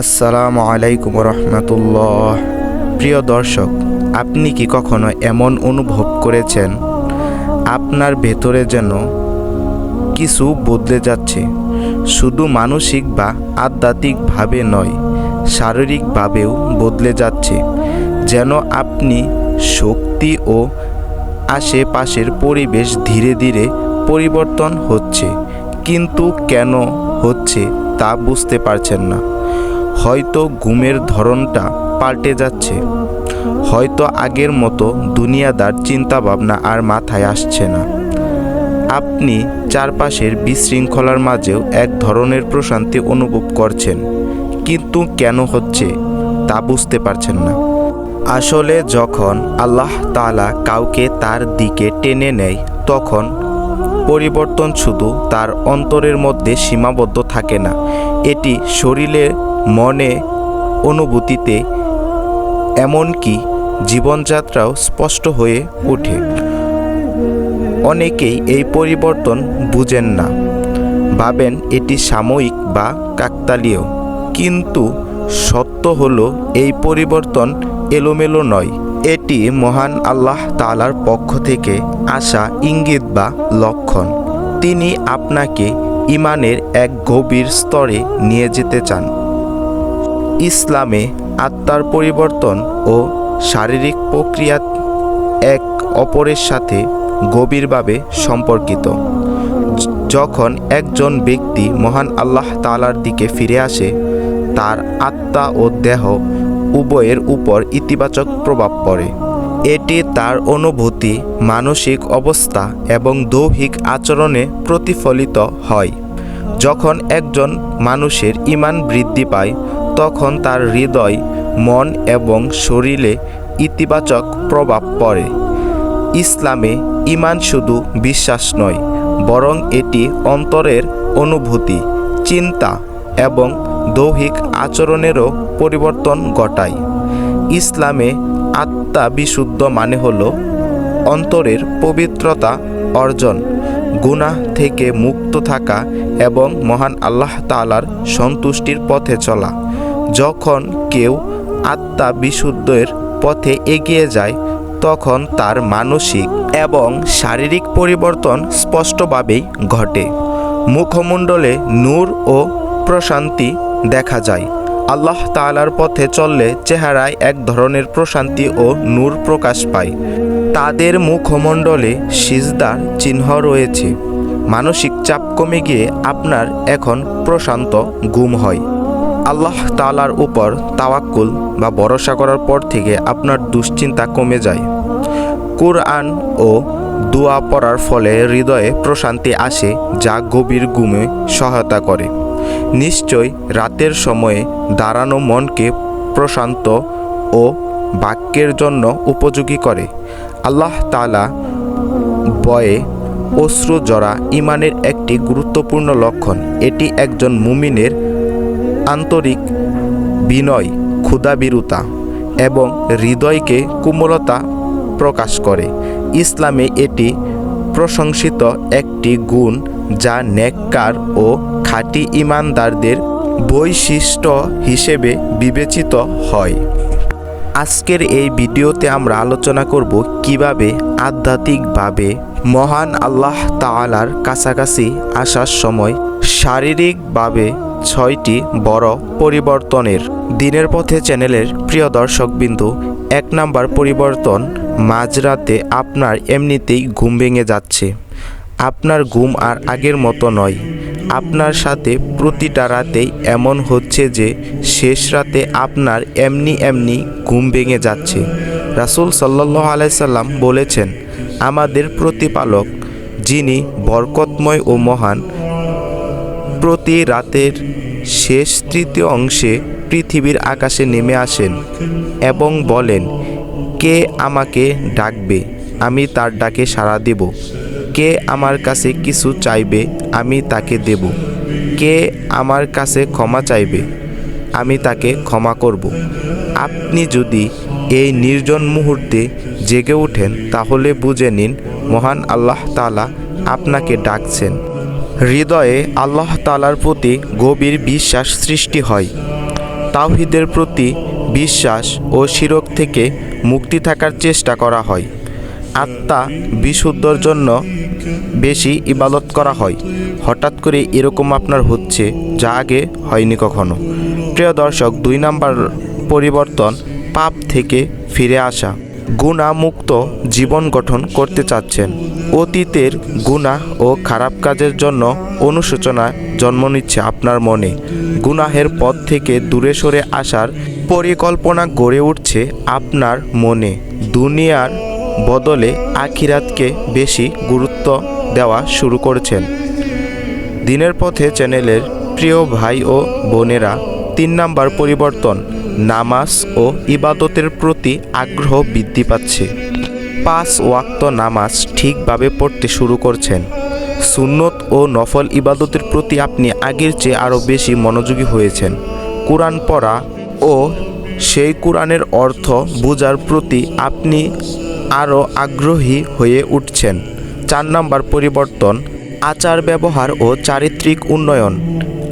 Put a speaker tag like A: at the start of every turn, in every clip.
A: আসসালামু আলাইকুম রহমতুল্লাহ। প্রিয় দর্শক, আপনি কি কখনো এমন অনুভব করেছেন আপনার ভেতরে যেন কিছু বদলে যাচ্ছে? শুধু মানসিক বা আধ্যাত্মিকভাবে নয়, শারীরিকভাবেও বদলে যাচ্ছে। যেন আপনি শক্তি ও আশেপাশের পরিবেশ ধীরে ধীরে পরিবর্তন হচ্ছে, কিন্তু কেন হচ্ছে তা বুঝতে পারছেন না। হয়তো ঘুমের ধরনটা পাল্টে যাচ্ছে, হয়তো আগের মতো দুনিয়াদার চিন্তাভাবনা আর মাথায় আসছে না। আপনি চারপাশের বিশৃঙ্খলার মাঝেও এক ধরনের প্রশান্তি অনুভব করছেন, কিন্তু কেন হচ্ছে তা বুঝতে পারছেন না। আসলে যখন আল্লাহ তাআলা কাউকে তার দিকে টেনে নেয়, তখন পরিবর্তন শুধু তার অন্তরের মধ্যে সীমাবদ্ধ থাকে না, এটি শরীরে, মনে, অনুভূতিতে, এমনকি জীবনযাত্রাও স্পষ্ট হয়ে ওঠে। অনেকেই এই পরিবর্তন বুঝেন না, ভাবেন এটি সাময়িক বা কাকতালীয়, কিন্তু সত্য হলো এই পরিবর্তন এলোমেলো নয়। এটি মহান আল্লাহ তাআলার পক্ষ থেকে আসা ইঙ্গিত বা লক্ষণ। তিনি আপনাকে ঈমানের এক গভীর স্তরে নিয়ে যেতে চান। ইসলামে আত্মার পরিবর্তন ও শারীরিক প্রক্রিয়া এক অপরের সাথে গভীরভাবে সম্পর্কিত। যখন একজন ব্যক্তি মহান আল্লাহ তাআলার দিকে ফিরে আসে, তার আত্মা ও দেহ উভয়ের উপর ইতিবাচক প্রভাব পড়ে। এটি তার অনুভূতি, মানসিক অবস্থা এবং দৈহিক আচরণে প্রতিফলিত হয়। যখন একজন মানুষের ঈমান বৃদ্ধি পায়, তখন তার হৃদয়, মন এবং শরীরে ইতিবাচক প্রভাব পড়ে। ইসলামে ঈমান শুধু বিশ্বাস নয়, বরং এটি অন্তরের অনুভূতি, চিন্তা এবং দৈহিক আচরণেরও পরিবর্তন ঘটায়। ইসলামে আত্মা বিশুদ্ধ মানে হলো অন্তরের পবিত্রতা অর্জন, গুনাহ থেকে মুক্ত থাকা এবং মহান আল্লাহ তাআলার সন্তুষ্টির পথে চলা। যখন কেউ আত্মা বিশুদ্ধের পথে এগিয়ে যায়, তখন তার মানসিক এবং শারীরিক পরিবর্তন স্পষ্টভাবেই ঘটে। মুখমণ্ডলে নূর ও প্রশান্তি দেখা যায়। আল্লাহ তাআলার পথে চললে চেহারায় এক ধরনের প্রশান্তি ও নূর প্রকাশ পায়। তাদের মুখমণ্ডলে সিজদার চিহ্ন রয়েছে। মানসিক চাপ কমে গিয়ে আপনার এখন প্রশান্ত ঘুম হয়। আল্লাহ তাআলার উপর তাওয়াক্কুল বা ভরসা করার পর থেকে আপনার দুশ্চিন্তা কমে যায়। কুরআন ও দোয়া পড়ার ফলে হৃদয়ে প্রশান্তি আসে, যা গভীর ঘুমে সহায়তা করে। নিশ্চয় রাতের সময়ে দাঁড়ানো মনকে প্রশান্ত ও বাক্যের জন্য উপযোগী করে। আল্লাহ তাআলা ভয়ে অশ্রু ঝরা ঈমানের একটি গুরুত্বপূর্ণ লক্ষণ। এটি একজন মুমিনের আন্তরিক বিনয়, ক্ষুধাভীরুতা এবং হৃদয়কে কোমলতা প্রকাশ করে। ইসলামে এটি প্রশংসিত একটি গুণ, যা নেককার ও খাঁটি ঈমানদারদের বৈশিষ্ট্য হিসেবে বিবেচিত হয়। আজকের এই ভিডিওতে আমরা আলোচনা করব কিভাবে আধ্যাত্মিকভাবে মহান আল্লাহ তাআলার কাছাকাছি আসার সময় শারীরিকভাবে 6টি বড় পরিবর্তনের দিনের পথে চ্যানেলের প্রিয় দর্শকবিন্দু, 1 নাম্বার পরিবর্তন, মাঝরাতে আপনার এমনিতেই ঘুম ভেঙে যাচ্ছে। আপনার ঘুম আর আগের মতো নয়। আপনার সাথে প্রতিটা রাতেই এমন হচ্ছে যে শেষ রাতে আপনার এমনি ঘুম ভেঙে যাচ্ছে। রাসূল সাল্লাল্লাহু আলাইহি সাল্লাম বলেছেন, আমাদের প্রতিপালক, যিনি বরকতময় ও মহান, প্রতি রাতের শেষ তৃতীয় অংশে পৃথিবীর আকাশে নেমে আসেন এবং বলেন, কে আমাকে ডাকবে, আমি তার ডাকে সাড়া দেব। কে আমার কাছে কিছু চাইবে, আমি তাকে দেব। কে আমার কাছে ক্ষমা চাইবে, আমি তাকে ক্ষমা করব। আপনি যদি এই নির্জন মুহূর্তে জেগে ওঠেন, তাহলে বুঝে নিন মহান আল্লাহ তাআলা আপনাকে ডাকছেন। হৃদয়ে আল্লাহ তাআলার প্রতি গভীর বিশ্বাস সৃষ্টি হয়। তাওহীদের প্রতি বিশ্বাস ও শিরক থেকে মুক্তি থাকার চেষ্টা করা হয়। আত্মা বিশুদ্ধর জন্য বেশি ইবাদত করা হয়। হঠাৎ করে এরকম আপনার হচ্ছে, যা আগে হয়নি কখনো। প্রিয় দর্শক, 2 নাম্বার পরিবর্তন পাপ থেকে ফিরে আসা। গুনাহমুক্ত জীবন গঠন করতে চাচ্ছেন। অতীতের গুনাহ ও খারাপ কাজের জন্য অনুশোচনা জন্ম নিচ্ছে আপনার মনে। গুনাহের পথ থেকে দূরে সরে আসার পরিকল্পনা গড়ে উঠছে আপনার মনে। দুনিয়ার বদলে আখিরাতকে বেশি গুরুত্ব দেওয়া শুরু করেছেন। দিনের পথে চ্যানেলের প্রিয় ভাই ও বোনেরা, 3 নাম্বার পরিবর্তন নামাজ ও ইবাদতের প্রতি আগ্রহ বৃদ্ধি পাচ্ছে। 5 ওয়াক্ত নামাজ ঠিকভাবে পড়তে শুরু করছেন। সুন্নত ও নফল ইবাদতের প্রতি আপনি আগের চেয়ে আরও বেশি মনোযোগী হয়েছেন। কোরআন পড়া ও সেই কোরআনের অর্থ বোঝার প্রতি আপনি আরও আগ্রহী হয়ে উঠছেন। 4 নাম্বার পরিবর্তন আচার ব্যবহার ও চারিত্রিক উন্নয়ন।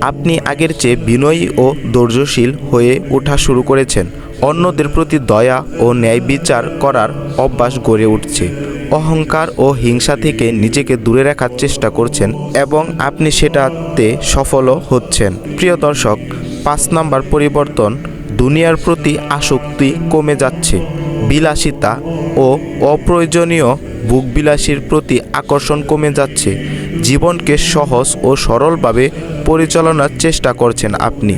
A: আপনি আগের চেয়ে বিনয়ী ও ধৈর্যশীল হয়ে ওঠা শুরু করেছেন। অন্যদের প্রতি দয়া ও ন্যায় বিচার করার অভ্যাস গড়ে উঠছে। অহংকার ও হিংসা থেকে নিজেকে দূরে রাখার চেষ্টা করছেন এবং আপনি সেটাতে সফলও হচ্ছেন। প্রিয় দর্শক, 5 নাম্বার পরিবর্তন দুনিয়ার প্রতি আসক্তি কমে যাচ্ছে। বিলাসিতা ও অপ্রয়োজনীয় ভোগবিলাসীর প্রতি আকর্ষণ কমে যাচ্ছে। জীবনকে সহজ ও সরলভাবে পরিচালনার চেষ্টা করছেন আপনি।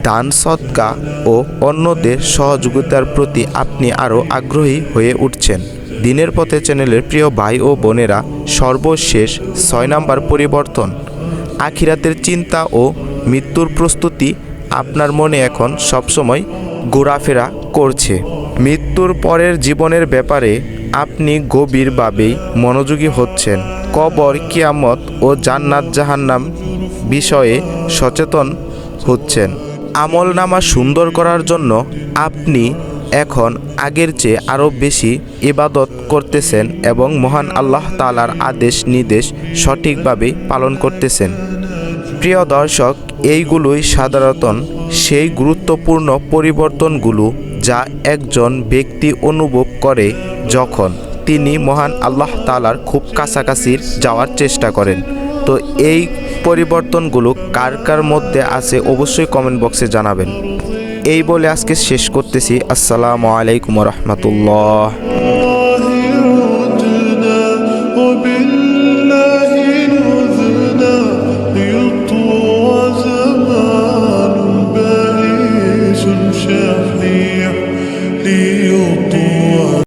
A: দান সদকা ও অন্যদের সহযোগিতার প্রতি আপনি আরও আগ্রহী হয়ে উঠছেন। দিনের পথে চ্যানেলের প্রিয় ভাই ও বোনেরা, সর্বশেষ 6 নাম্বার পরিবর্তন আখিরাতের চিন্তা ও মৃত্যুর প্রস্তুতি আপনার মনে এখন সবসময় ঘোরাফেরা করছে। মৃত্যুর পরের জীবনের ব্যাপারে আপনি গভীরভাবেই মনোযোগী হচ্ছেন। কবর, কিয়ামত ও জান্নাত জাহান্নাম বিষয়ে সচেতন হচ্ছেন। আমলনামা সুন্দর করার জন্য আপনি এখন আগের চেয়ে আরও বেশি ইবাদত করতেছেন এবং মহান আল্লাহ তাআলার আদেশ নির্দেশ সঠিকভাবে পালন করতেছেন। প্রিয় দর্শক, এইগুলোই সাধারণত সেই গুরুত্বপূর্ণ পরিবর্তনগুলো যা একজন ব্যক্তি অনুভব করে যখন তিনি মহান আল্লাহ তাআলার খুব কাছাকাছি যাওয়ার চেষ্টা করেন। তো এই পরিবর্তনগুলো কার কার মধ্যে আছে অবশ্যই কমেন্ট বক্সে জানাবেন। এই বলে আজকে শেষ করতেছি। আসসালামু আলাইকুম ওয়া রাহমাতুল্লাহ।